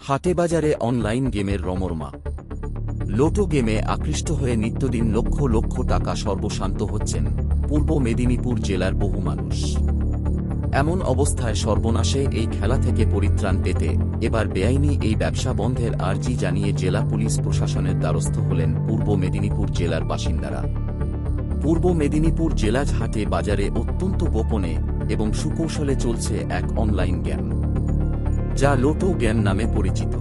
হাটে বাজারে অনলাইন গেমের রমরমা। লোটো গেমে আকৃষ্ট হয়ে নিত্যদিন লক্ষ লক্ষ টাকা সর্বশান্ত হচ্ছেন পূর্ব মেদিনীপুর জেলার বহু মানুষ। এমন অবস্থায় সর্বনাশে এই খেলা থেকে পরিত্রাণ পেতে এবার বেআইনি এই ব্যবসা বন্ধের আর্জি জানিয়ে জেলা পুলিশ প্রশাসনের দ্বারস্থ হলেন পূর্ব মেদিনীপুর জেলার বাসিন্দারা। পূর্ব মেদিনীপুর জেলার হাটে বাজারে অত্যন্ত গোপনে এবং সুকৌশলে চলছে এক অনলাইন গেম, যা লোটো গেম নামে পরিচিত।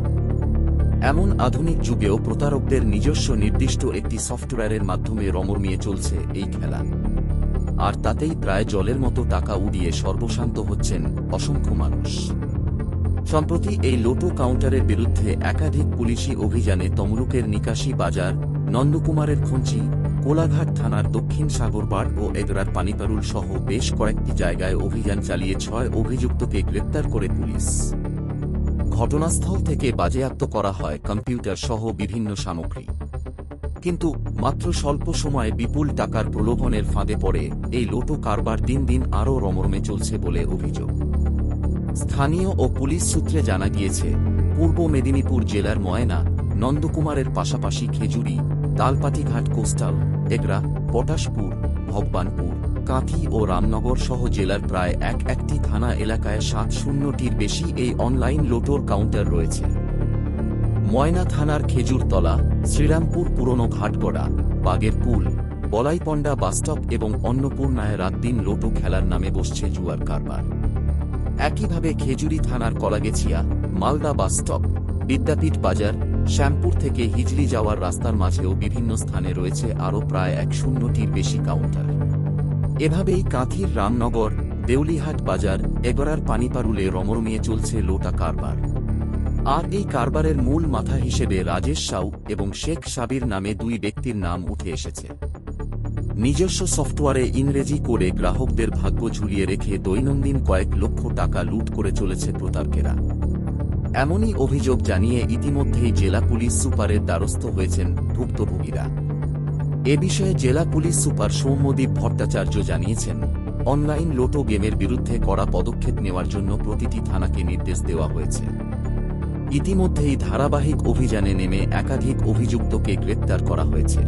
এমন আধুনিক যুগেও প্রতারকদের নিজস্ব নির্দিষ্ট একটি সফটওয়্যারের মাধ্যমে রমরমিয়ে চলছে এই খেলা, আর তাতেই প্রায় জলের মতো টাকা উড়িয়ে সর্বশান্ত হচ্ছেন অসংখ্য মানুষ। সম্প্রতি এই লোটো কাউন্টারের বিরুদ্ধে একাধিক পুলিশি অভিযানে তমলুকের নিকাশি বাজার, নন্দকুমারের খঞ্চি, কোলাঘাট থানার দক্ষিণ সাগরপাড় ও এগরার পানিপারুল সহ বেশ কয়েকটি জায়গায় অভিযান চালিয়ে 6 অভিযুক্তকে গ্রেপ্তার করে পুলিশ। ঘটনাস্থল থেকে বাজেয়াপ্ত করা হয় কম্পিউটার সহ বিভিন্ন সামগ্রী। কিন্তু মাত্র স্বল্প সময়ে বিপুল টাকার প্রলোভনের ফাঁদে পড়ে এই লোটো কারবার দিন দিন আরও রমরমে চলছে বলে অভিযোগ। স্থানীয় ও পুলিশ সূত্রে জানা গিয়েছে, পূর্ব মেদিনীপুর জেলার ময়না, নন্দকুমারের পাশাপাশি খেজুরি, তালপাতিঘাট কোস্টাল, এগরা, পটাশপুর, ভগবানপুর, কাঁথি ও রামনগর সহ জেলার প্রায় একটি থানা এলাকায় 700টির বেশি এই অনলাইন লোটোর কাউন্টার রয়েছে। ময়না থানার খেজুরতলা, শ্রীরামপুর পুরনো ঘাটগড়া, বাগেরপুল, বলাইপন্ডা বাসস্টপ এবং অন্নপূর্ণায় রাতদিন লোটো খেলার নামে বসছে জুয়ার কারবার। একইভাবে খেজুরি থানার কলাগেছিয়া, মালদা বাসস্টপ, বিদ্যাপীঠ বাজার, শ্যামপুর থেকে হিজলি যাওয়ার রাস্তার মাঝেও বিভিন্ন স্থানে রয়েছে আরও প্রায় 100টির বেশি কাউন্টার। এভাবেই কাঁথির রামনগর, দেউলিহাট বাজার, এগরার পানিপারুলে রমরমিয়ে চলছে লোটা কারবার। আর এই কারবারের মূল মাথা হিসেবে রাজেশ সাউ এবং শেখ সাবির নামে 2 ব্যক্তির নাম উঠে এসেছে। নিজস্ব সফটওয়্যারে ইংরেজি করে গ্রাহকদের ভাগ্য ঝুলিয়ে রেখে দৈনন্দিন কয়েক লক্ষ টাকা লুট করে চলেছে প্রতারকেরা। এমনই অভিযোগ জানিয়ে ইতিমধ্যেই জেলা পুলিশ সুপারের দ্বারস্থ হয়েছেন ভুক্তভোগীরা। এ বিষয়ে জেলা পুলিশ সুপার সৌম্যদীপ ভট্টাচার্য জানিয়েছেন, অনলাইন লোটো গেমের বিরুদ্ধে কড়া পদক্ষেপ নেওয়ার জন্য প্রতিটি থানাকে নির্দেশ দেওয়া হয়েছে। ইতিমধ্যেই ধারাবাহিক অভিযানে নেমে একাধিক অভিযুক্তকে গ্রেপ্তার করা হয়েছে।